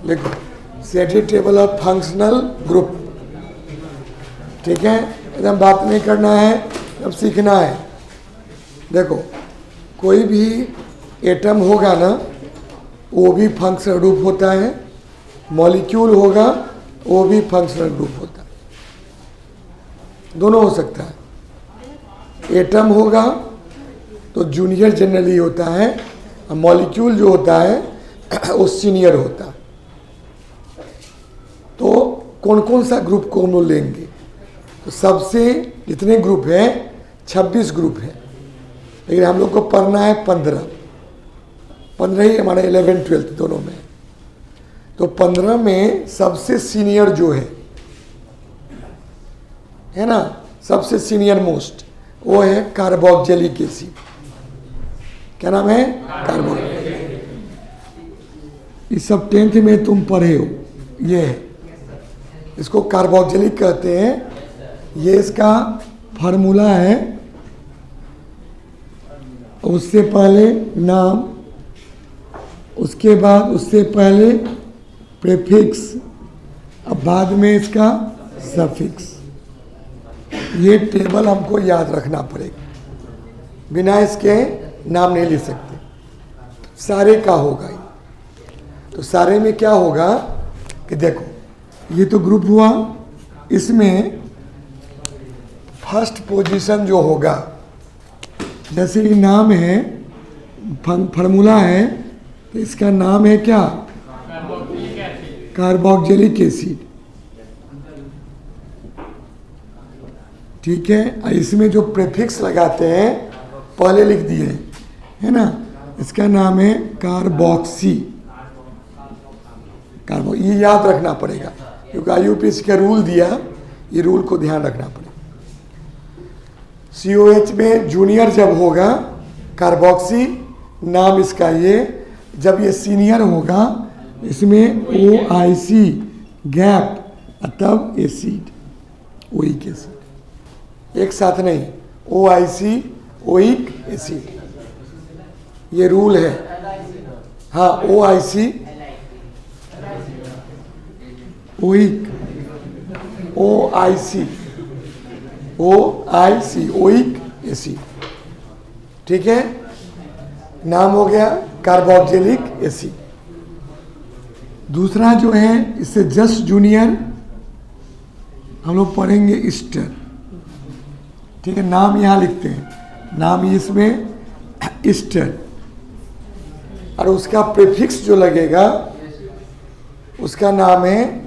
लिखो set table of functional group. ठीक है, एकदम बात नहीं करना है, अब सीखना है। देखो कोई भी एटम होगा ना वो भी फंक्शनल ग्रुप होता है, मॉलिक्यूल होगा वो भी फंक्शनल ग्रुप होता है, दोनों हो सकता है। एटम होगा तो जूनियर जनरली होता है, और मॉलिक्यूल जो होता है वो सीनियर होता है। तो कौन कौन सा ग्रुप को हम लोग लेंगे? तो सबसे जितने ग्रुप हैं 26 ग्रुप हैं, लेकिन हम लोग को पढ़ना है 15 ही हमारा 11-12 दोनों में। तो 15 में सबसे सीनियर जो है ना, सबसे सीनियर मोस्ट वो है कार्बोक्जिलिक एसिड। क्या नाम है? कार्बोक्जिलिक। ये सब 10th में तुम पढ़े हो, ये है, इसको कार्बोक्जिलिक कहते हैं। ये इसका फार्मूला है, उससे पहले नाम, उसके बाद उससे पहले प्रीफिक्स, अब बाद में इसका सफिक्स। ये टेबल हमको याद रखना पड़ेगा, बिना इसके नाम नहीं ले सकते। सारे का होगा ये। तो सारे में क्या होगा कि देखो ये तो ग्रुप हुआ, इसमें फर्स्ट पोजीशन जो होगा, जैसे ये नाम है, फार्मूला है, तो इसका नाम है क्या? Carboxylic acid. ठीक है, इसमें जो प्रीफिक्स लगाते हैं पहले लिख दिए है ना, इसका नाम है कार्बोक्सी। ये याद रखना पड़ेगा क्योंकि IUPAC का रूल दिया, ये रूल को ध्यान रखना पड़ेगा। COH में जूनियर जब होगा कार्बोक्सी, नाम इसका ये। जब ये सीनियर होगा इसमें OIC गैप, तब एसिड, ओइक एसिड, एक साथ नहीं, OIC ओइक एसिड, ये रूल है। हाँ, OIC oic, OIC oic acid. ठीक है, नाम हो गया कार्बोक्जिलिक एसिड। दूसरा जो है इससे जस्ट जूनियर हम लोग पढ़ेंगे ईस्टर। ठीक है, नाम यहाँ लिखते हैं, नाम इसमें ईस्टर, और उसका प्रीफिक्स जो लगेगा उसका नाम है,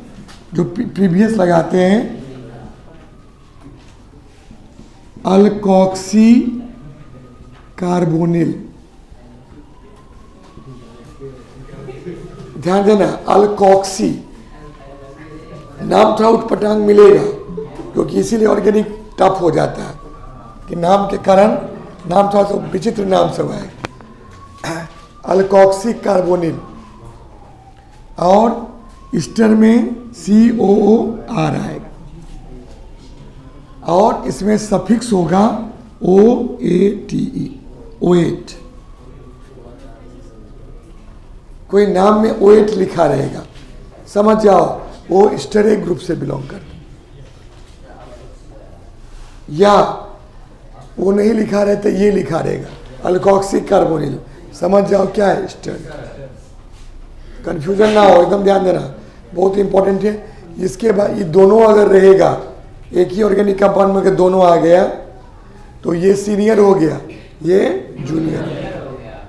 जो प्रीवियस लगाते हैं, अल्कोक्सी कार्बोनिल। ध्यान देना, अल्कोक्सी नाम थोड़ा उटपटांग मिलेगा क्योंकि इसीलिए ऑर्गेनिक टफ हो जाता है कि नाम के कारण नाम थोड़ा सा विचित्र नाम सब है। अल्कोक्सी कार्बोनिल, और ईस्टर में COOR आएगा, और इसमें सफिक्स होगा OATE, OAT। कोई नाम में OAT लिखा रहेगा, समझ जाओ वो ईस्टर ग्रुप से बिलोंग करता। या वो नहीं लिखा रहता, ये लिखा रहेगा अल्कोक्सी कार्बोनिल, समझ जाओ क्या है ईस्टर। कंफ्यूजन ना हो, एकदम ध्यान देना, बहुत इंपॉर्टेंट है। इसके बाद ये दोनों अगर रहेगा, एक ही ऑर्गेनिक कंपाउंड में अगर दोनों आ गया तो ये सीनियर हो गया, ये जूनियर हो गया।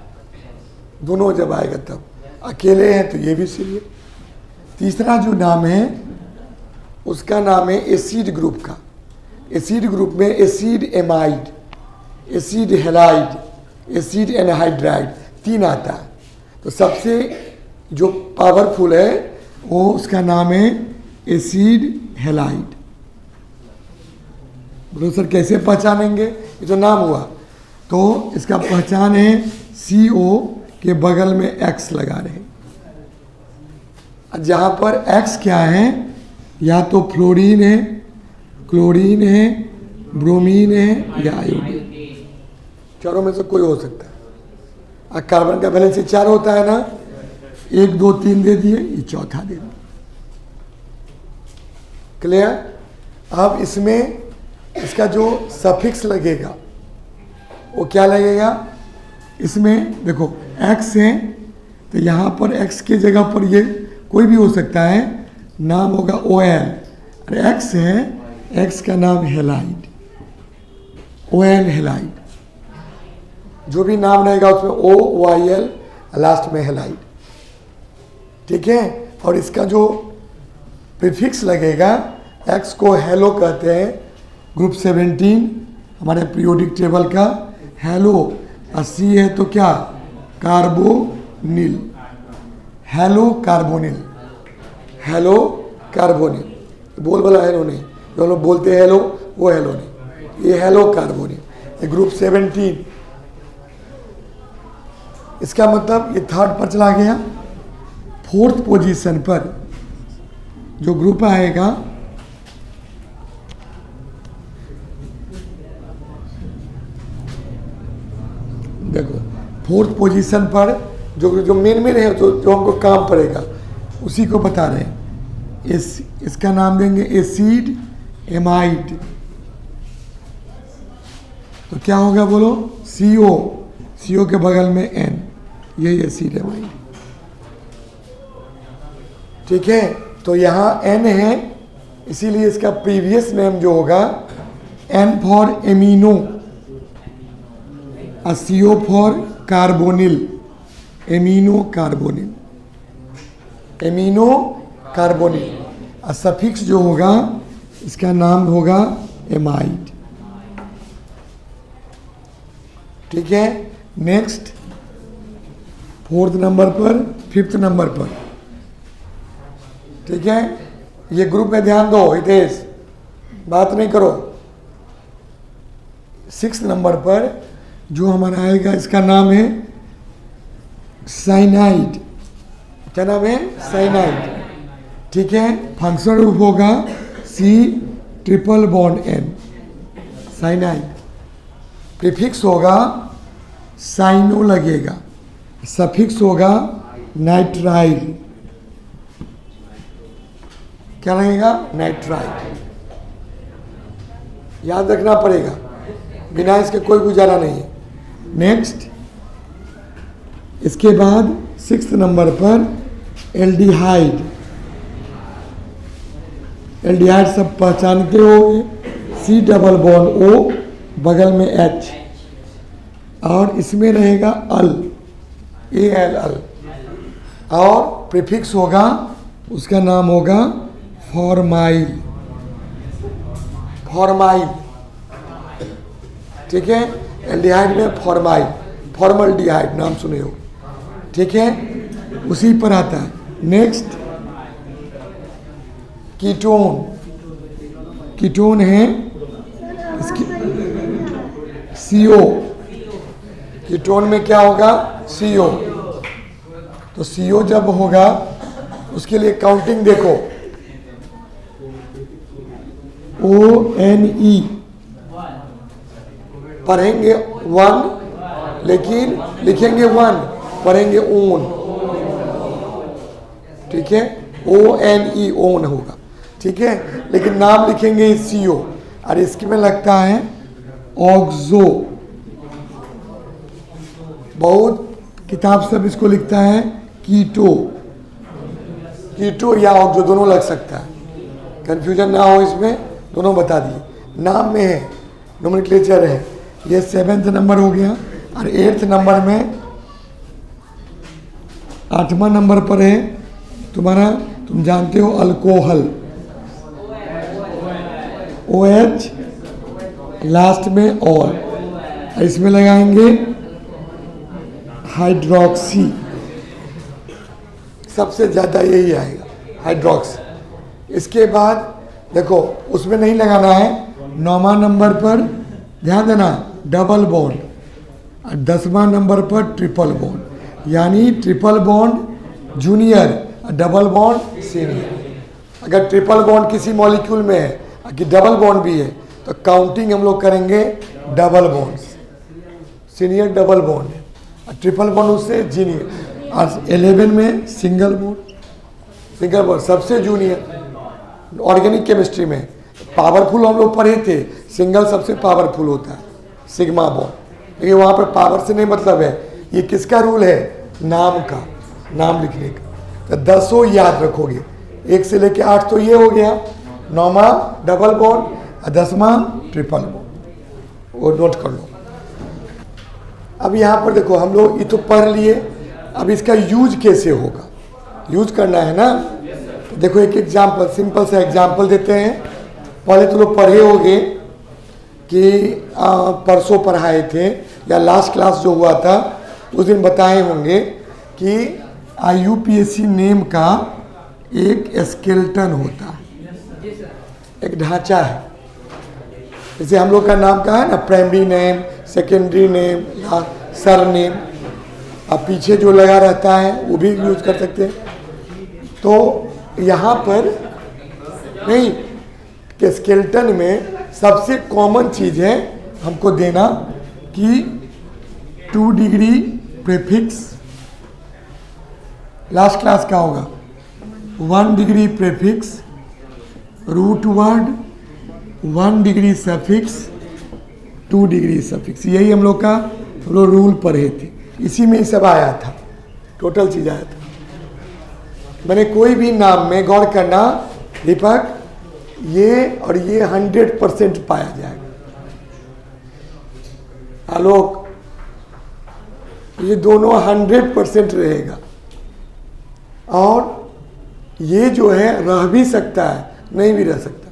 दोनों जब आएगा तब, अकेले हैं तो ये भी सीनियर। तीसरा जो नाम है उसका नाम है एसिड ग्रुप का। एसिड ग्रुप में acid amide, acid halide, acid anhydride, 3 आता है। तो सबसे जो पावरफुल है वो उसका नाम है एसिड हेलाइड। बोलो सर कैसे पहचानेंगे? ये तो नाम हुआ, तो इसका पहचान है CO के बगल में X लगा रहे। जहाँ पर X क्या है, या तो फ्लोरीन है, क्लोरीन है, ब्रोमीन है, या आयोडीन, चारों में से कोई हो सकता है। कार्बन का वैलेंसी 4 होता है ना, 1 2 3 दे दिए, ये चौथा दे दिए। क्लियर? अब इसमें इसका जो सफिक्स लगेगा वो क्या लगेगा? इसमें देखो x है तो यहाँ पर x के जगह पर ये कोई भी हो सकता है, नाम होगा OL। और x है, x का नाम हेलाइड, OL हेलाइड। जो भी नाम रहेगा उसमें OYL लास्ट में हेलाइड। ठीक है? और इसका जो प्रीफिक्स लगेगा, x को हेलो कहते हैं, ग्रुप 17 हमारे पीरियोडिक टेबल का हेलो। और C है तो क्या? Carbonyl, hello carbonyl, hello carbonyl. बोल वाला हेलो नहीं, जो लोग बोलते हैं हेलो वो हेलो नहीं, ये हेलो कार्बोनिल, ये ग्रुप 17। इसका मतलब ये थर्ड पर चला गया। फोर्थ पोजीशन पर जो ग्रुप आएगा, देखो फोर्थ पोजीशन पर जो मेन में है, जो हमको काम पड़ेगा उसी को बता रहे हैं। इसका नाम देंगे एसिड एमाइड। तो क्या होगा बोलो? CO, CO के बगल में N, यही एसिड एमाइड। ठीक है? तो यहाँ N है, इसीलिए इसका प्रीवियस नेम जो होगा N फॉर एमिनो, और CO for carbonyl, amino carbonyl, amino carbonyl. और सफिक्स जो होगा इसका नाम होगा एमाइड। ठीक है? नेक्स्ट फोर्थ नंबर पर, फिफ्थ नंबर पर। ठीक है? ये ग्रुप में ध्यान दो, हितेश बात नहीं करो। 6th नंबर पर जो हमारा आएगा, इसका नाम है साइनाइड। क्या नाम है? साइनाइड। ठीक है? फंक्शनल ग्रुप होगा C�BN, साइनाइड। प्रीफिक्स होगा साइनो लगेगा, सफिक्स होगा नाइट्राइल। क्या लगेगा? नाइट्राइल। याद रखना पड़ेगा, बिना इसके कोई गुजारा नहीं है। नेक्स्ट, इसके बाद 6th नंबर पर एल्डिहाइड। एल्डिहाइड सब पहचानते होंगे, C�BO, बगल में H, और इसमें रहेगा अल, AL। और प्रीफिक्स होगा, उसका नाम होगा फॉर्माइल, फॉर्माइल। ठीक है? एल्डिहाइड में फॉर्माइल, फॉर्मल्डिहाइड नाम सुने हो। ठीक है? उसी पर आता है। Next ketone. कीटोन है इसकी CO। कीटोन में क्या होगा? CO। तो CO जब होगा उसके लिए काउंटिंग देखो, ONE पढ़ेंगे 1, लेकिन लिखेंगे 1, पढ़ेंगे ओन। ठीक है? ONE, ओन होगा। ठीक है? लेकिन नाम लिखेंगे CO। और इसके में लगता है ऑक्सो। बहुत किताब सब इसको लिखता है कीटो, कीटो या ऑक्सो दोनों लग सकता है, कंफ्यूजन ना हो इसमें, दोनों बता दिए। नाम में है, नोमेनक्लेचर है। ये 7th नंबर हो गया। और 8th नंबर में 8वां नंबर पर है तुम्हारा, तुम जानते हो अल्कोहल, OH लास्ट में और इसमें लगाएंगे हाइड्रोक्सी। सबसे ज़्यादा यही आएगा, हाइड्रोक्सी। इसके बाद देखो उसमें नहीं लगाना है। 9वां नंबर पर ध्यान देना, डबल बॉन्ड। और 10वां नंबर पर ट्रिपल बॉन्ड, यानी triple bond junior, double bond senior. अगर ट्रिपल बॉन्ड किसी मॉलिक्यूल में है कि डबल बॉन्ड भी है तो काउंटिंग हम लोग करेंगे double bond, senior double bond है, ट्रिपल बॉन्ड उससे जूनियर। और 11 में सिंगल बॉन्ड सबसे जूनियर। ऑर्गेनिक केमिस्ट्री में पावरफुल हम लोग पढ़े थे, सिंगल सबसे पावरफुल होता है, सिग्मा बॉन्ड। लेकिन वहाँ पर पावर से नहीं मतलब है, ये किसका रूल है, नाम का, नाम लिखने का। तो 10 याद रखोगे, 1 से लेके 8 तो ये हो गया, 9वां डबल बॉन्ड और 10वां ट्रिपल बॉन्ड, वो नोट कर लो। अब यहाँ पर देखो हम लोग ये तो पढ़ लिए, अब इसका यूज कैसे होगा, यूज करना है ना। देखो एक एग्जाम्पल, सिंपल सा एग्जाम्पल देते हैं। पहले तो लोग पढ़े होंगे कि परसों पढ़ाए थे या लास्ट क्लास जो हुआ था उस दिन बताए होंगे कि IUPAC नेम का एक स्केलेटन होता है, एक ढांचा है। जैसे हम लोग का नाम का है ना, primary name, secondary name, sir name, अब पीछे जो लगा रहता है वो भी यूज कर सकते हैं। तो यहाँ पर नहीं कि स्केलेटन में सबसे कॉमन चीज़ है हमको देना कि 2 डिग्री प्रीफिक्स, लास्ट क्लास का होगा 1 degree prefix, root word, 1 degree suffix, 2 degree suffix. यही हम लोग का रूल पढ़े थे, इसी में ही सब आया था, टोटल चीज़ आया था। मैंने कोई भी नाम में गौर करना दीपक, ये और ये 100% पाया जाएगा। आलोक, ये दोनों 100% रहेगा, और ये जो है रह भी सकता है, नहीं भी रह सकता,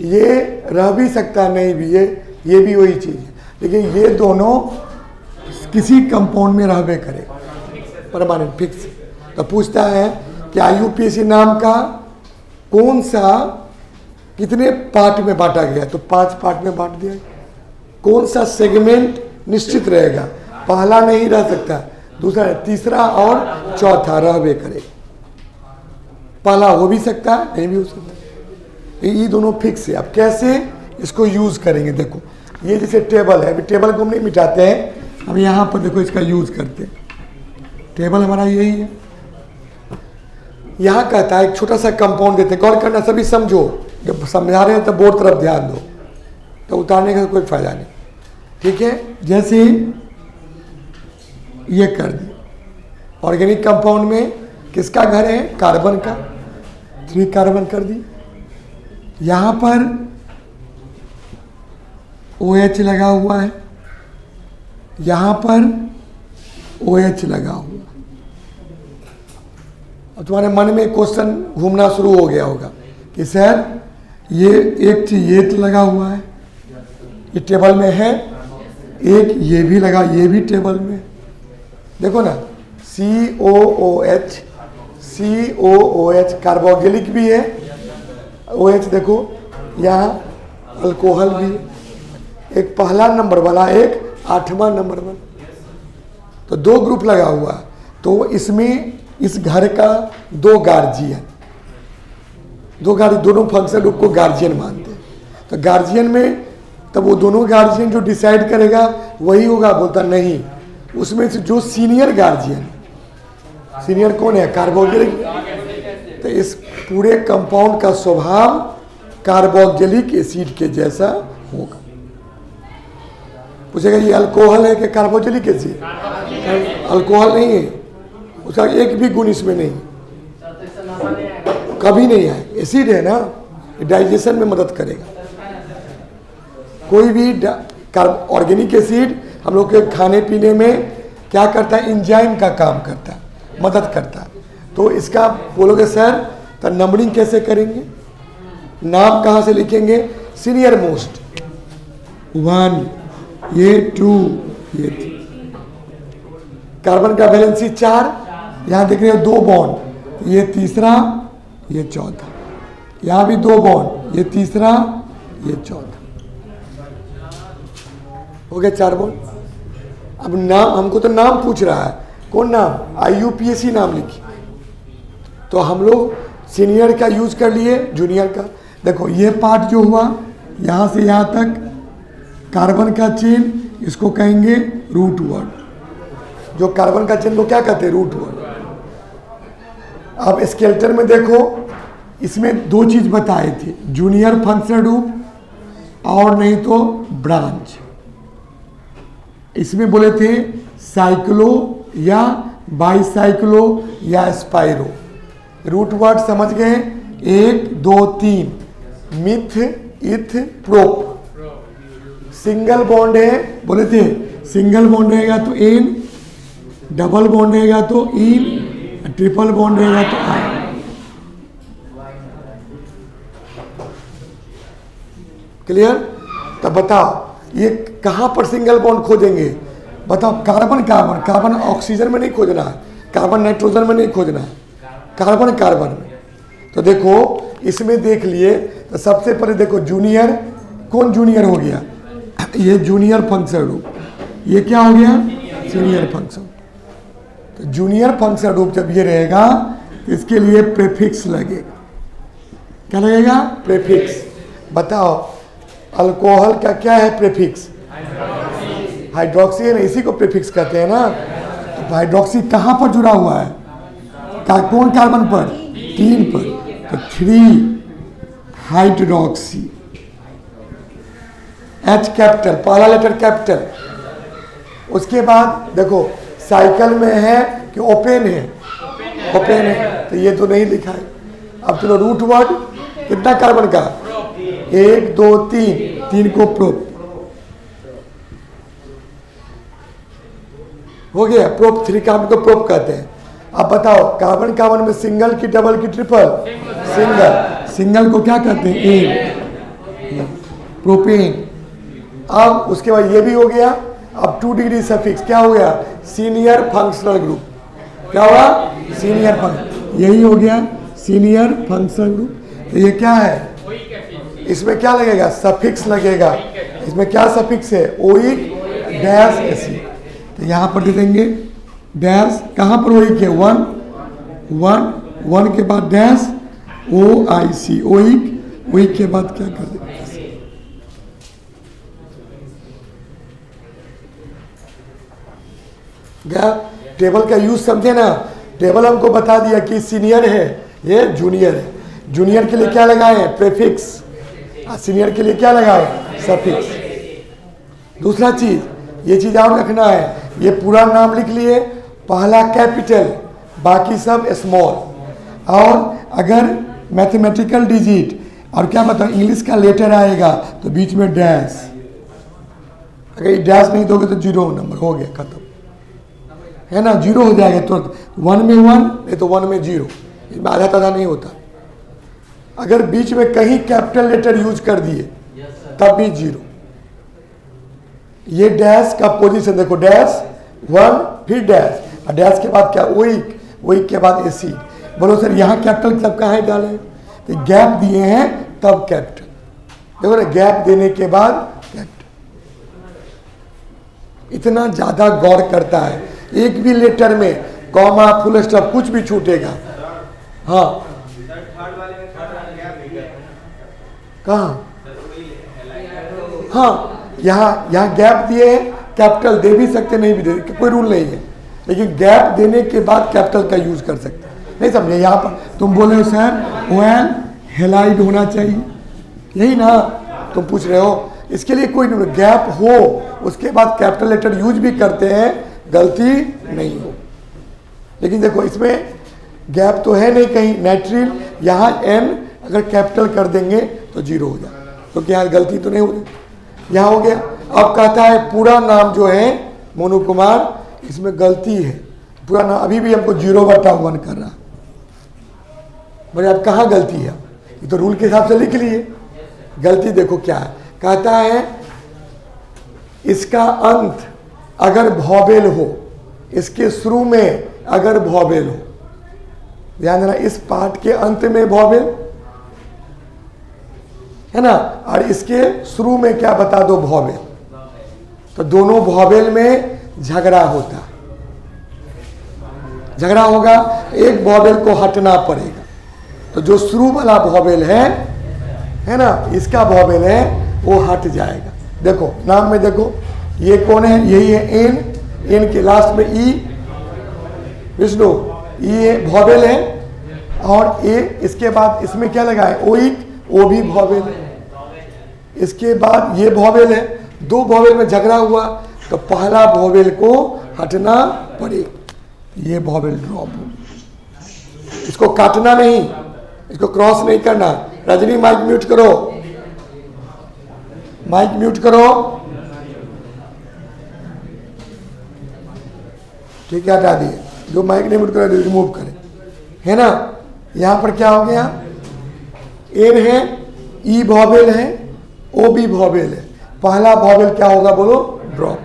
ये रह भी सकता है, नहीं भी, ये भी वही चीज़ है। लेकिन ये दोनों किसी कंपाउंड में रहबे करेगा, परमानेंट फिक्स। तो पूछता है कि IUPAC नाम का कौन सा कितने पार्ट में बांटा गया, तो 5 पार्ट में बांट दिया। कौन सा सेगमेंट निश्चित रहेगा, पहला नहीं रह सकता, दूसरा, तीसरा और चौथा रहबे करेगा। पहला हो भी सकता है, नहीं भी हो सकता, ये दोनों फिक्स है। अब कैसे इसको यूज करेंगे, देखो ये जैसे टेबल है, अभी टेबल को हम नहीं मिटाते हैं, अब यहाँ पर देखो इसका यूज करते हैं। टेबल हमारा यही है, यहाँ कहता है एक छोटा सा कंपाउंड देते हैं, गौर करना, सभी समझो, जब समझा रहे हैं तो बोर्ड तरफ ध्यान दो, तो उतारने का कोई फायदा नहीं, ठीक है। जैसे ये कर दी, ऑर्गेनिक कंपाउंड में किसका घर है, कार्बन का, 3 कार्बन कर दी। यहाँ पर OH लगा हुआ है, यहाँ पर OH लगा हुआ। अब तुम्हारे मन में क्वेश्चन घूमना शुरू हो गया होगा कि सर ये एक चीज ये तो लगा हुआ है, ये टेबल में है, एक ये भी लगा, ये भी टेबल में, देखो ना, COOH कार्बोक्सिलिक भी है, OH देखो यहाँ अल्कोहल भी है, एक पहला नंबर वाला, एक 8वां नंबर वाला, तो 2 ग्रुप लगा हुआ। तो इसमें इस घर का 2 गार्जियन, दोनों फंक्शन ग्रुप को गार्जियन मानते हैं। तो गार्जियन में तब वो दोनों गार्जियन जो डिसाइड करेगा वही होगा, बोलता नहीं, उसमें से जो सीनियर गार्जियन, सीनियर कौन है, कार्बोक्सिलिक। तो इस पूरे कंपाउंड का स्वभाव कार्बोक्सिलिक एसिड के जैसा होगा। पूछेगा ये अल्कोहल है कि कार्बोक्सिलिक एसिड, अल्कोहल नहीं है, उसका एक भी गुण इसमें नहीं, कभी नहीं है, एसिड है ना, डाइजेशन में मदद करेगा। कोई भी ऑर्गेनिक एसिड हम लोग के खाने पीने में क्या करता है, एंजाइम का काम करता है, मदद करता है। तो इसका बोलोगे सर तो नंबरिंग कैसे करेंगे, नाम कहाँ से लिखेंगे, सीनियर मोस्ट 1, ये 2, ये 3। कार्बन का वैलेंसी 4, यहाँ देख रहे हो 2 बॉन्ड, ये तीसरा, ये चौथा, यहाँ भी 2 बॉन्ड, ये तीसरा, ये चौथा, हो गया 4 बॉन्ड। अब नाम, हमको तो नाम पूछ रहा है, कौन नाम, IUPAC नाम लिखिए। तो हम लोग सीनियर का यूज कर लिए, जूनियर का। देखो ये पार्ट जो हुआ यहाँ से यहाँ तक कार्बन का चेन, इसको कहेंगे रूट वर्ड। जो कार्बन का चेन को क्या कहते हैं, रूट वर्ड। अब स्केलेटन में देखो, इसमें दो चीज बताए थे, जूनियर फंक्शनल ग्रुप और नहीं तो ब्रांच। इसमें बोले थे साइक्लो या बाईसाइक्लो या स्पाइरो। रूट वर्ड समझ गए, 1 2 3, मिथ इथ प्रोप। सिंगल बॉन्ड है, बोले थे सिंगल बॉन्ड रहेगा तो एन, डबल बॉन्ड रहेगा तो इन, ट्रिपल बॉन्ड रहेगा तो आई। क्लियर? तब बताओ ये कहां पर सिंगल बॉन्ड खोजेंगे? बताओ, कार्बन कार्बन, कार्बन ऑक्सीजन में नहीं खोजना है, कार्बन नाइट्रोजन में नहीं खोजना है, कार्बन कार्बन में। तो देखो इसमें देख लिए, तो सबसे पहले देखो जूनियर, कौन जूनियर हो गया? ये जूनियर फंक्शनल ग्रुप। ये क्या हो गया? Senior function. तो जूनियर फंक्शनल ग्रुप जब ये रहेगा तो इसके लिए प्रीफिक्स लगेगा। क्या लगेगा? प्रीफिक्स। बताओ अल्कोहल का क्या है प्रीफिक्स? हाइड्रोक्सी है ना, इसी को प्रीफिक्स कहते हैं ना। तो हाइड्रोक्सी कहाँ पर जुड़ा हुआ है? कौन कार्बन पर? 3 पर। तो 3 हाइड्रोक्सी। H कैपिटल, पहला लेटर कैपिटल। उसके बाद देखो साइकिल में है कि ओपन है? ओपन है, तो ये तो नहीं लिखा है। अब चलो रूट वर्ड कितना कार्बन का? 1 2 3 को प्रोप हो गया। प्रोप 3 कार्बन को प्रोप कहते हैं। अब बताओ कार्बन कार्बन में सिंगल की डबल की ट्रिपल? सिंगल। सिंगल को क्या कहते हैं? Ane, propane. अब उसके बाद ये भी हो गया। अब 2 डिग्री सफिक्स क्या हो गया? Senior functional group. क्या हुआ? Senior function. यही हो गया सीनियर फंक्शनल ग्रुप। तो ये क्या है? इसमें क्या लगेगा? सफिक्स लगेगा। इसमें क्या सफिक्स है? Oic dash acid. तो यहाँ पर दे देंगे डैश। कहाँ पर ओइक है? 1 के बाद डैश OIC, ओइक। ओइक के बाद क्या कर देंगे? क्या टेबल का यूज समझे ना? टेबल हमको बता दिया कि सीनियर है, ये जूनियर है। जूनियर के लिए क्या लगाए? प्रीफिक्स। सीनियर के लिए क्या लगाए? सफिक्स। दूसरा चीज, ये चीज और रखना है, ये पूरा नाम लिख लिए, पहला कैपिटल बाकी सब स्मॉल। और अगर मैथमेटिकल डिजिट और क्या बताओ इंग्लिश का लेटर आएगा तो बीच में डैश। अगर डैश नहीं दोगे तो 0 नंबर हो गया, खत्म है ना, 0 हो जाएगा तुरंत। 1 में 1 नहीं तो 1 में 0, इसमें आधा ताधा नहीं होता। अगर बीच में कहीं कैपिटल लेटर यूज कर दिए तब भी 0। ये डैश का पोजीशन देखो, डैश 1 फिर डैश, और डैश के बाद क्या? ओइक, ओइक के बाद एसिड। बोलो सर यहाँ कैपिटल तब कहाँ डाले? तो गैप दिए हैं तब कैपिटल। देखो ना, गैप देने के बाद कैपिटल। इतना ज्यादा गौर करता है, एक भी लेटर में कॉमा फुल स्टॉप कुछ भी छूटेगा। हाँ कहाँ? हाँ यहाँ गैप दिए हैं, कैपिटल दे भी सकते नहीं भी दे, कोई रूल नहीं है, लेकिन गैप देने के बाद कैपिटल का यूज कर सकते हैं। नहीं समझे? यहाँ पर तुम बोले हो सर ओएल हेलाइड होना चाहिए, यही ना तुम पूछ रहे हो। इसके लिए कोई नहीं, गैप हो उसके बाद कैपिटल लेटर यूज भी करते हैं, गलती नहीं हो। लेकिन देखो इसमें गैप तो है नहीं कहीं, नाइट्रिल यहाँ n अगर कैपिटल कर देंगे तो 0 हो जाए, तो क्या गलती तो नहीं होगी, यहाँ हो गया। अब कहता है पूरा नाम जो है मोनू कुमार, इसमें गलती है, पूरा नाम अभी भी हमको 0/1 कर रहा। बोले अब कहाँ गलती है? ये तो रूल के हिसाब से लिख लिए। गलती देखो क्या है, कहता है इसका अंत अगर वॉवेल हो, इसके शुरू में अगर वॉवेल हो, ध्यान देना इस पार्ट के अंत में वॉवेल है ना, और इसके शुरू में क्या बता दो? वॉवेल। तो दोनों वॉवेल में झगड़ा होता, झगड़ा होगा, एक वॉवेल को हटना पड़ेगा। तो जो शुरू वाला वॉवेल है ना, इसका वॉवेल है वो हट जाएगा। देखो नाम में देखो, ये कौन है? यही है एन, एन के लास्ट में ई, विष्णु, ये वॉवेल है और ए, इसके बाद इसमें क्या लगा है, ओइक, वो भी वॉवेल है। इसके बाद ये वॉवेल है, दो वॉवेल में झगड़ा हुआ तो पहला वॉवेल को हटना पड़े, ये वॉवेल ड्रॉप हो। इसको काटना नहीं, इसको क्रॉस नहीं करना। रजनी माइक म्यूट करो, माइक म्यूट करो। ठीक है, हटा दिए। जो माइक नहीं म्यूट करे रिमूव करें, है ना। यहां पर क्या हो गया, एन है, ई वॉवेल है, ओ भी वॉवेल है। पहला वॉवेल क्या होगा बोलो, ड्रॉप।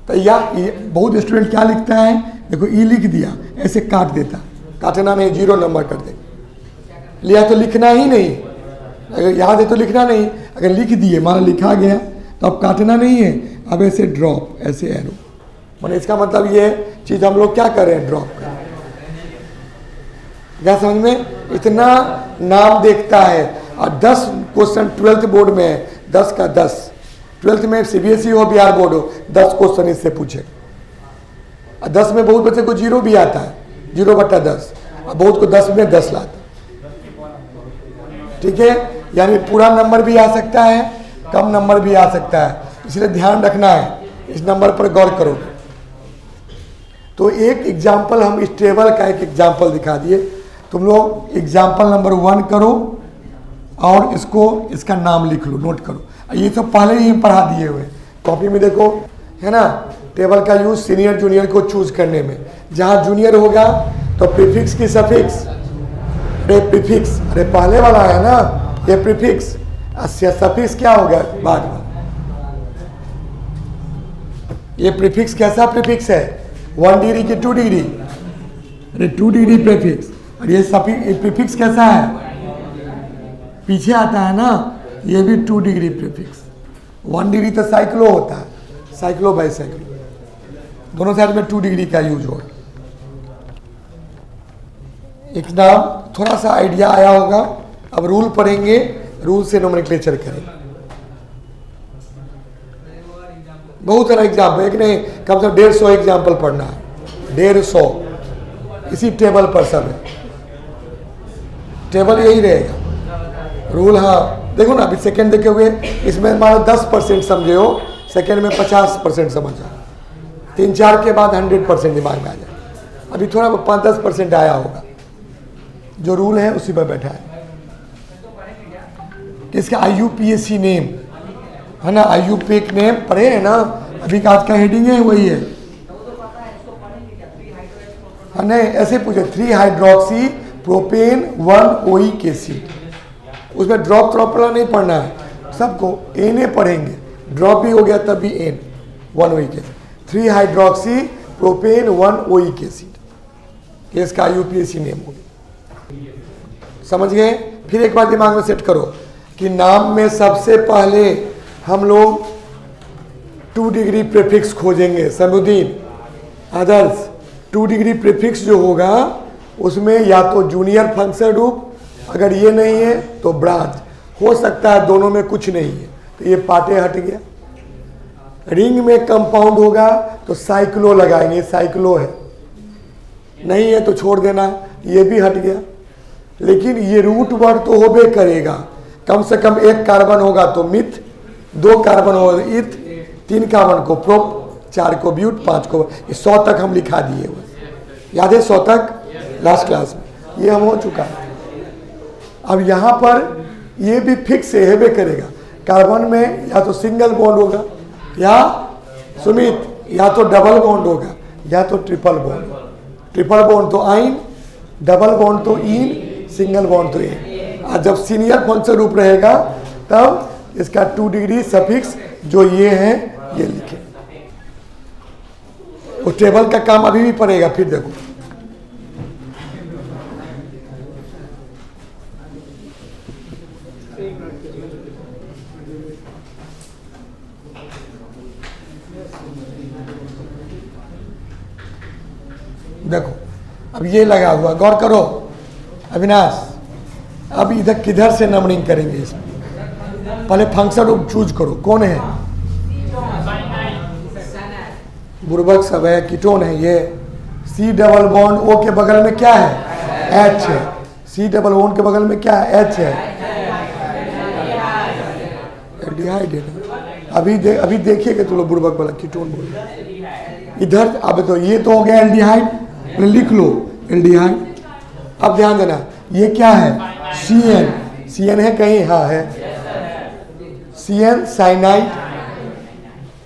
तो या बहुत स्टूडेंट क्या लिखता है, देखो ई लिख दिया, ऐसे काट देता, काटना नहीं, 0 नंबर कर दे। लिया तो लिखना ही नहीं, अगर याद है तो लिखना नहीं, अगर लिख दिए मान लिखा गया तो अब काटना नहीं है, अब ऐसे ड्रॉप, ऐसे एरो। मैंने इसका मतलब ये चीज हम लोग क्या कर रहे हैं, ड्रॉप कर रहे हैं। क्या समझ में, इतना नाम देखता है। और 10 क्वेश्चन 12th बोर्ड में है, 10 का 10, 12th में सीबीएसई हो बिहार बोर्ड हो, 10 क्वेश्चन इससे पूछे। 10 में बहुत बच्चे को 0 भी आता है, 0/10, और बहुत को 10 में 10 लाता। ठीक है, यानी पूरा नंबर भी आ सकता है, कम नंबर भी आ सकता है, इसलिए ध्यान रखना है, इस नंबर पर गौर करोगे। तो एक एग्जाम्पल, हम इस टेबल का एक एग्जाम्पल दिखा दिए। तुम लोग एग्जाम्पल नंबर 1 करो और इसको, इसका नाम लिख लो, नोट करो। ये तो पहले ही पढ़ा दिए हुए, कॉपी में देखो, है ना। टेबल का यूज सीनियर जूनियर को चूज करने में, जहां जूनियर होगा तो प्रीफिक्स की सफिक्स, अरे प्रीफिक्स, अरे पहले वाला है ना ये प्रीफिक्स, सफिक्स क्या हो गया बाद में। ये प्रीफिक्स कैसा प्रीफिक्स है, 1 डिग्री की 2 डिग्री, अरे 2 डिग्री प्रीफिक्स। और ये प्रीफिक्स कैसा है, पीछे आता है ना, ये भी 2 डिग्री प्रीफिक्स। 1 डिग्री तो साइक्लो होता है, साइक्लो बाई साइक्लो, दोनों साइड में 2 डिग्री का यूज होगा। एक नाम थोड़ा सा आइडिया आया होगा, अब रूल पढ़ेंगे, रूल से नोमेनक्लेचर करेंगे। बहुत सारा एग्जाम्पल, एक नहीं कम से कम 150 एग्जाम्पल पढ़ना है, 150, इसी टेबल पर सब है, टेबल यही रहेगा रूल। हाँ देखो ना, अभी सेकंड देखे हुए, इसमें मान लो 10% समझे हो, सेकंड में 50% समझा, 3-4 के बाद 100% दिमाग में आ जाए। अभी थोड़ा 5-10% आया होगा, जो रूल है उसी पर बैठा है। इसका IUPAC नेम है ना, IUPAC नेम पढ़े है ना, अभी का आज का हेडिंग है वही है। नहीं ऐसे पूछे, 3 हाइड्रोक्सी प्रोपेन 1 ओइक एसिड, उसमें ड्रॉप वाला नहीं पढ़ना है, सबको Na पढ़ेंगे, ड्रॉप भी हो गया तब भी N, 1 oic acid, 3 hydroxy propane 1 oic acid, इसका IUPAC नेम हो गया। समझ गए। फिर एक बार दिमाग में सेट करो कि नाम में सबसे पहले हम लोग 2 डिग्री प्रीफिक्स खोजेंगे। समुद्दीन आदर्श, 2 डिग्री प्रीफिक्स जो होगा उसमें या तो जूनियर फंक्शन रूप, अगर ये नहीं है तो ब्रांच, हो सकता है दोनों में कुछ नहीं है तो ये पार्टे हट गया। रिंग में कंपाउंड होगा तो साइक्लो लगाएंगे, साइक्लो है, नहीं है तो छोड़ देना, ये भी हट गया। लेकिन ये रूट वर्ड तो होबे करेगा, कम से कम 1 कार्बन होगा तो मिथ, 2 कार्बन होगा तो इथ, 3 कार्बन को प्रोप, 4 को ब्यूट, 5 को, 100 तक हम लिखा दिए हुए, याद है 100 तक लास्ट क्लास में, ये हम हो चुका है। अब यहाँ पर ये भी फिक्स है, हेबे करेगा, कार्बन में या तो सिंगल बॉन्ड होगा, या सुमित या तो डबल बॉन्ड होगा, या तो ट्रिपल बॉन्ड। ट्रिपल बॉन्ड तो आइन, डबल बॉन्ड तो इन, सिंगल बॉन्ड तो इन। और जब सीनियर फंक्शन रूप रहेगा तब इसका 2 डिग्री सफिक्स जो ये है ये लिखे। वो टेबल का काम अभी भी पड़ेगा, फिर देखो देखो, अब ये लगा हुआ, गौर करो अविनाश। अब इधर किधर से नंबरिंग करेंगे इसमें, पहले फंक्शन रूप चूज करो, कौन है, बुर्बक सब है, कीटोन है, ये सी डबल बॉन्ड ओ के बगल में क्या है, एच है। सी डबल बॉन्ड के बगल में क्या है, एच है, एल्डिहाइड है ना। अभी देखिएगा तुम लोग बुड़बक वाला कीटोन बोल इधर। अब तो ये तो हो गया एल्डिहाइड, लिख लो एल्डिहाइड। अब ध्यान देना ये क्या है, CN। CN है कहीं, हाँ है CN साइनाइड।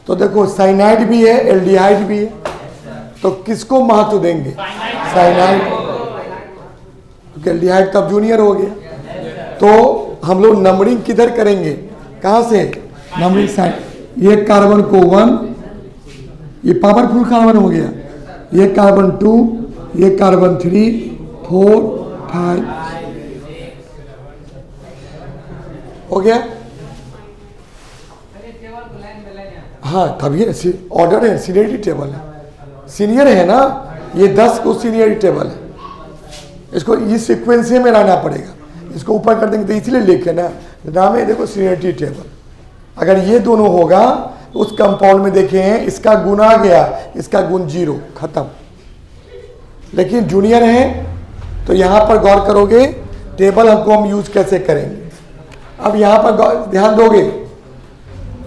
तो देखो साइनाइड भी है एल्डिहाइड भी है, तो किसको महत्व देंगे, साइनाइड, क्योंकि एल्डिहाइड तब जूनियर हो गया। तो हम लोग नंबरिंग किधर करेंगे, कहां से, नंबरिंग साइड। ये कार्बन को 1, ये पावरफुल कार्बन हो गया, ये कार्बन 2, ये कार्बन 3, 4, 5 हो गया। हाँ तभी ऑर्डर है, सीनियरिटी टेबल है, सीनियर है ना, ये 10 को सीनियरिटी टेबल है। इसको इस सीक्वेंस में लाना पड़ेगा, इसको ऊपर कर देंगे तो इसलिए लिखे ना, नाम है देखो सीनियरिटी टेबल। अगर ये दोनों होगा तो उस कंपाउंड में देखें इसका गुण आ गया, इसका गुण 0, खत्म। लेकिन जूनियर है तो यहाँ पर गौर करोगे टेबल हमको हम यूज कैसे करेंगे। अब यहाँ पर ध्यान दोगे,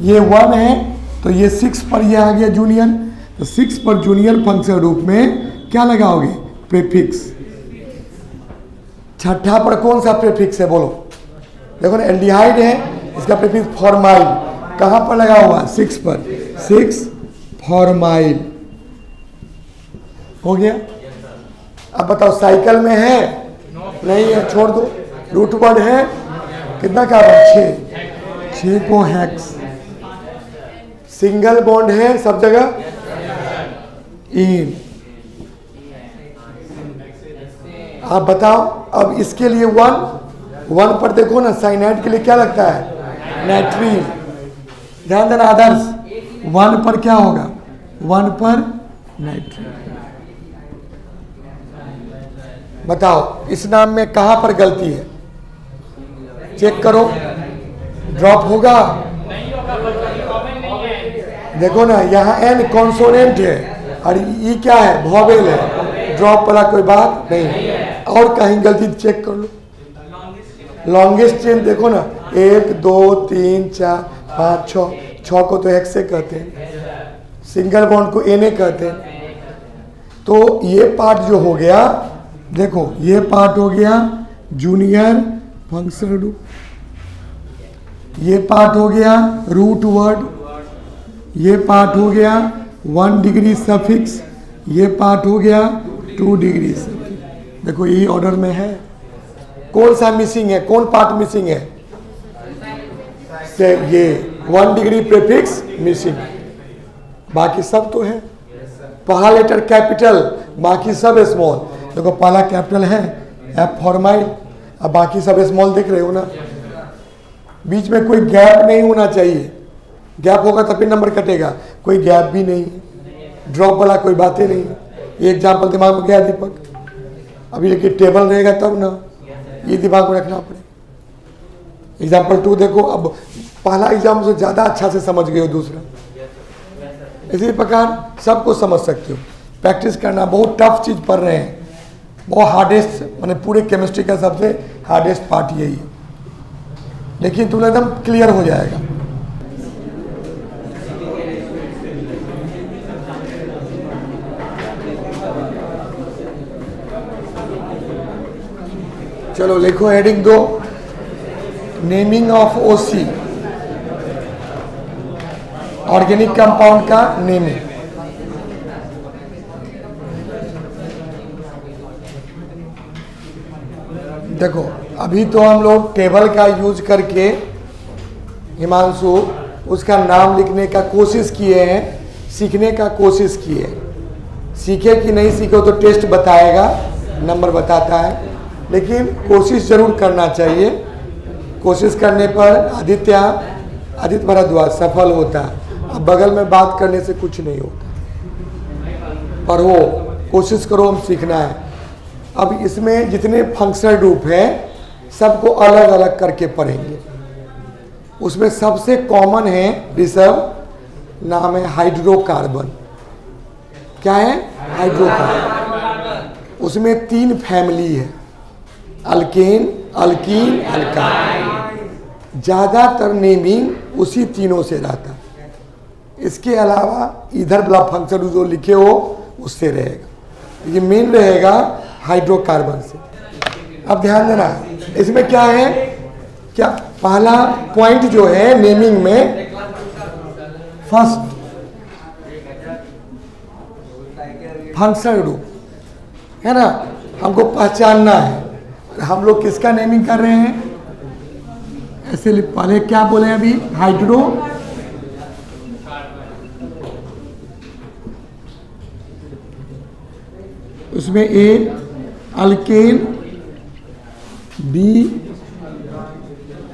ये 1 है तो ये 6 पर ये आ गया जूनियर, तो 6 पर जूनियर फंक्शन रूप में क्या लगाओगे, प्रीफिक्स। छठा पर कौन सा प्रीफिक्स है बोलो, देखो ना एल्डिहाइड है, इसका प्रीफिक्स फॉर्माइल, कहां पर लगा हुआ, 6 पर, 6 फॉर्माइल हो गया। अब बताओ साइकिल में है, नहीं है, छोड़ दो। रूट वर्ड है कितना कार्बन, 6 को हेक्स। सिंगल बॉन्ड है सब जगह, इन। आप बताओ अब इसके लिए 1 पर देखो ना, साइनाइड के लिए क्या लगता है, नाइट्रीन। ध्यान देना आदर्श, 1 पर क्या होगा, 1 पर नाइट्रीन। बताओ इस नाम में कहां पर गलती है, चेक करो, ड्रॉप होगा, देखो ना यहाँ एन कॉन्सोनेंट है और ई क्या है, वॉवेल है, ड्रॉप वाला कोई बात नहीं। और कहीं गलती चेक कर लो, लॉन्गेस्ट चेन देखो ना, 1 2 3 4 5 6 को तो एक्स से कहते हैं, सिंगल बॉन्ड को एन कहते हैं। तो ये पार्ट जो हो गया, देखो ये पार्ट हो गया जूनियर फंक्शनल ग्रुप, ये पार्ट हो गया रूट वर्ड, ये पार्ट हो गया 1 डिग्री सफिक्स, ये पार्ट हो गया 2 डिग्री सफिक्स। देखो यही ऑर्डर में है। कौन सा मिसिंग है, कौन पार्ट मिसिंग है, से ये 1 डिग्री प्रीफिक्स मिसिंग, बाकी सब तो है। पहला लेटर कैपिटल, बाकी सब स्मॉल। देखो पहला कैपिटल है एफ फॉर्माइल, अब बाकी सब स्मॉल दिख रहे हो ना। बीच में कोई गैप नहीं होना चाहिए, गैप होगा तभी नंबर कटेगा, कोई गैप भी नहीं है, ड्रॉप वाला कोई बातें नहीं है। ये एग्जाम्पल दिमाग में गया दीपक, अभी लेकिन टेबल रहेगा तब ना, ये दिमाग में रखना पड़ेगा। एग्जाम्पल 2 देखो, अब पहला एग्जाम से ज़्यादा अच्छा से समझ गए हो, दूसरा इसी प्रकार सबको समझ सकते हो। प्रैक्टिस करना, बहुत टफ चीज़ पढ़ रहे हैं, बहुत हार्डेस्ट, मैंने पूरे केमिस्ट्री का सबसे हार्डेस्ट पार्ट यही है, लेकिन तुम्हें एकदम क्लियर हो जाएगा। चलो लिखो heading 2, naming of OC, organic compound का नेमिंग। देखो अभी तो हम लोग टेबल का यूज करके हिमांशु उसका नाम लिखने का कोशिश किए हैं, सीखने का कोशिश किए। सीखे कि नहीं सीखे तो टेस्ट बताएगा, नंबर बताता है, लेकिन कोशिश जरूर करना चाहिए। कोशिश करने पर आदित्य भारद्वाज सफल होता है। अब बगल में बात करने से कुछ नहीं होता, पर वो कोशिश करो, हम सीखना है। अब इसमें जितने फंक्शनल ग्रुप हैं सबको अलग अलग करके पढ़ेंगे। उसमें सबसे कॉमन है ऋषभ, नाम है हाइड्रोकार्बन। क्या है? हाइड्रोकार्बन। उसमें 3 फैमिली है, अल्केन, अल्कीन, अल्काइन। ज़्यादातर नेमिंग उसी तीनों से रहता है। इसके अलावा इधर वाला फंक्शन जो लिखे हो उससे रहेगा, ये मेन रहेगा हाइड्रोकार्बन से। अब ध्यान देना, इसमें क्या है, क्या पहला पॉइंट जो है नेमिंग में, फर्स्ट फंक्शन ग्रुप है ना, हमको पहचानना है हम लोग किसका नेमिंग कर रहे हैं। ऐसे पहले क्या बोले अभी, हाइड्रो, उसमें ए अल्केन, बी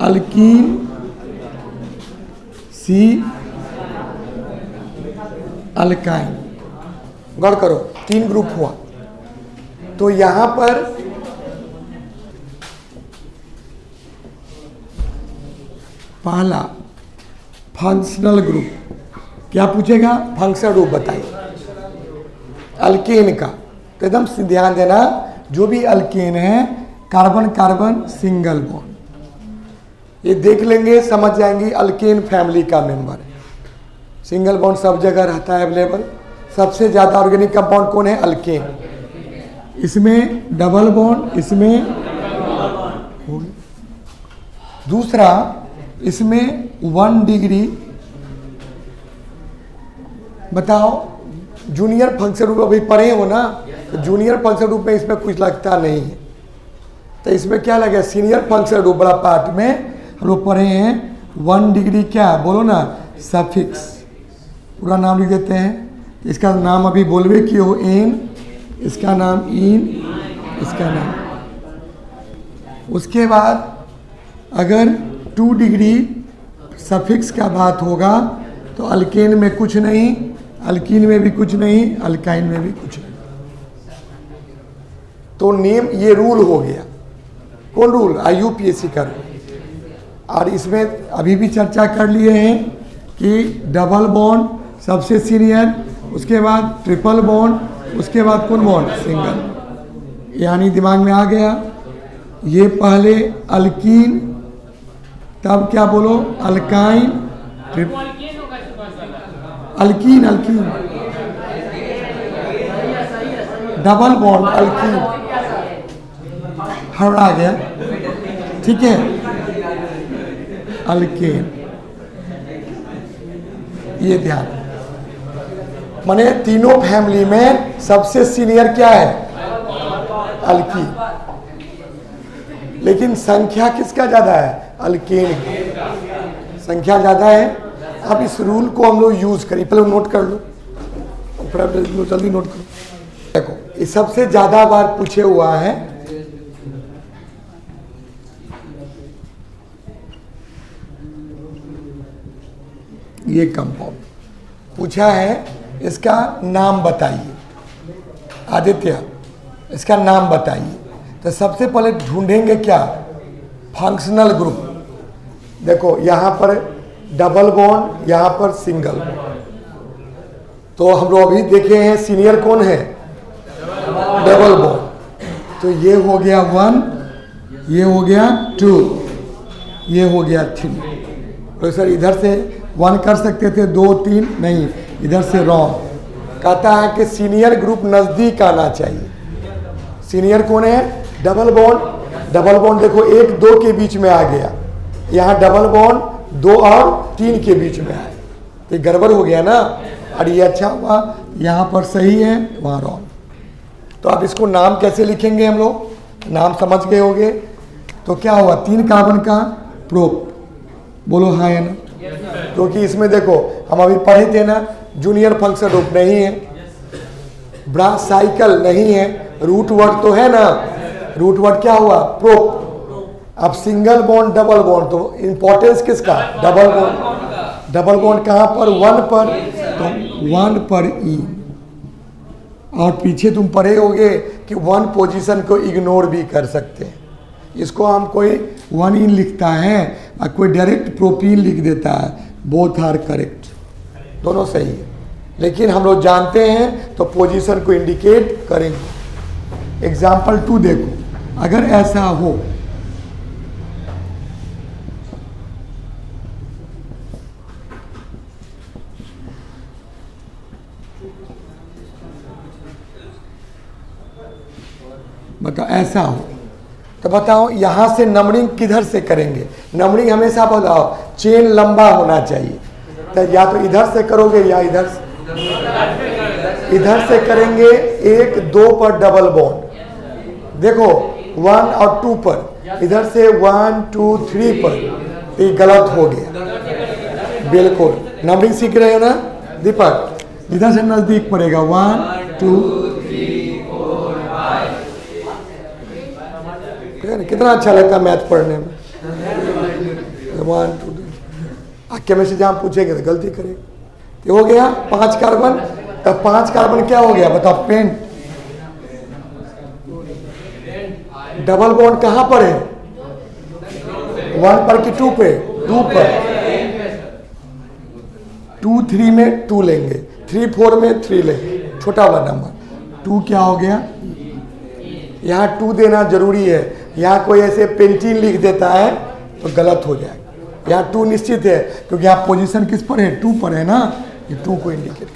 अल्कीन, सी अल्काइन। गौर करो 3 ग्रुप हुआ। तो यहां पर पहला फंक्शनल ग्रुप क्या पूछेगा, फंक्शनल ग्रुप बताइए अल्केन का। तो एकदम से ध्यान देना, जो भी अल्केन है कार्बन कार्बन सिंगल बॉन्ड, ये देख लेंगे समझ जाएंगे अल्केन फैमिली का मेंबर है। सिंगल बॉन्ड सब जगह रहता है अवेलेबल। सबसे ज़्यादा ऑर्गेनिक कंपाउंड कौन है, अल्केन। इसमें डबल बॉन्ड, इसमें हो गया। दूसरा, इसमें 1 डिग्री, बताओ जूनियर फंक्शन ग्रुप अभी पढ़े हो ना, तो जूनियर फंक्शन ग्रुप में इसमें कुछ लगता नहीं है। तो इसमें क्या लगे, सीनियर फंक्शन ग्रुप बड़ा पार्ट में हम लोग पढ़े हैं 1 डिग्री, क्या बोलो ना, सफिक्स। पूरा नाम लिख देते हैं। इसका नाम अभी बोलवे कि हो एन, इसका नाम इन, इसका नाम। उसके बाद अगर 2 डिग्री सफिक्स का बात होगा तो अल्केन में कुछ नहीं, अल्कीन में भी कुछ नहीं, अल्काइन में भी कुछ नहीं। तो नेम, ये रूल हो गया। कौन रूल, IUPAC का रूल। और इसमें अभी भी चर्चा कर लिए हैं कि डबल बॉन्ड सबसे सीनियर, उसके बाद ट्रिपल बॉन्ड, उसके बाद कौन बॉन्ड, सिंगल। यानी दिमाग में आ गया, ये पहले अल्कीन, तब क्या बोलो alkyne, alkyne, alkyne, double bond alkyne, हरा गया, ठीक है, अल्केन। ये ध्यान, माने तीनों फैमिली में सबसे सीनियर क्या है, अल्कीन। लेकिन संख्या किसका ज्यादा है, अल्केन की संख्या ज्यादा है। अब इस रूल को हम लोग यूज करें, पहले नोट कर लो, जल्दी नोट करो। देखो ये सबसे ज्यादा बार पूछे हुआ है, ये कंपाउंड पूछा है, इसका नाम बताइए। आदित्य, इसका नाम बताइए। तो सबसे पहले ढूंढेंगे क्या, फंक्शनल ग्रुप। देखो यहाँ पर डबल बॉन्ड, यहाँ पर सिंगल बॉन्ड। तो हम लोग अभी देखे हैं सीनियर कौन है, डबल बॉन्ड। तो ये हो गया 1, ये हो गया 2, ये हो गया 3। तो सर इधर से 1 कर सकते थे, 2 3 नहीं, इधर से रॉन्ग। कहता है कि सीनियर ग्रुप नजदीक आना चाहिए। सीनियर कौन है, डबल बॉन्ड। डबल बॉन्ड देखो 1 2 के बीच में आ गया, यहाँ डबल बॉन्ड 2 और 3 के बीच में आए, तो गड़बड़ हो गया ना। और ये अच्छा हुआ, यहाँ पर सही है, वहाँ रॉन्ग। तो अब इसको नाम कैसे लिखेंगे हम लोग, नाम समझ गए होंगे। तो क्या हुआ, 3 कार्बन का प्रोप, बोलो हाँ है ना। क्योंकि इसमें देखो हम अभी पढ़े थे ना, जूनियर फंक्शन ग्रुप नहीं है, ब्रांच साइकिल नहीं है, रूट वर्ड तो है ना। रूट वर्ड क्या हुआ, प्रोप। अब सिंगल बॉन्ड डबल बॉन्ड, तो इंपॉर्टेंस किसका, डबल बॉन्ड। डबल बॉन्ड कहाँ पर, 1 पर, तो 1 पर ई। और पीछे तुम पढ़े होगे कि 1 पोजीशन को इग्नोर भी कर सकते हैं। इसको हम कोई 1 इन लिखता है और कोई डायरेक्ट प्रोपीन लिख देता है, बोथ आर करेक्ट, दोनों सही है। लेकिन हम लोग जानते हैं तो पोजीशन को इंडिकेट करेंगे। एग्जाम्पल 2 देखो, अगर ऐसा हो बताओ, ऐसा हो तो बताओ यहां से नंबरिंग किधर से करेंगे? नंबरिंग हमेशा बताओ चेन लंबा होना चाहिए, तो या तो इधर से करोगे या इधर से, इधर से करेंगे 1 2 पर डबल बॉन्ड, देखो 1 और 2 पर, इधर से 1 2 3 पर, ये गलत हो गया। बिल्कुल नंबरिंग सीख रहे हो ना दीपक? इधर से नजदीक पड़ेगा 1 2 कितना अच्छा लगता है मैथ पढ़ने में। 1 2 केमिस्ट्री जहाँ पूछेंगे तो गलती करेंगे। ये हो गया 5 कार्बन, तब 5 कार्बन क्या हो गया बताओ? पेंट। डबल बॉन्ड कहाँ पर है? 1 पर कि 2 पे? 2 पर। 2 3 में 2 लेंगे, 3 4 में 3 लेंगे, छोटा वाला नंबर 2 क्या हो गया? यहाँ 2 देना जरूरी है, यहाँ कोई ऐसे पेंटिंग लिख देता है तो गलत हो जाएगा। यहाँ 2 निश्चित है क्योंकि यहाँ पोजीशन किस पर है? 2 पर है ना, ये 2 को इंडिकेट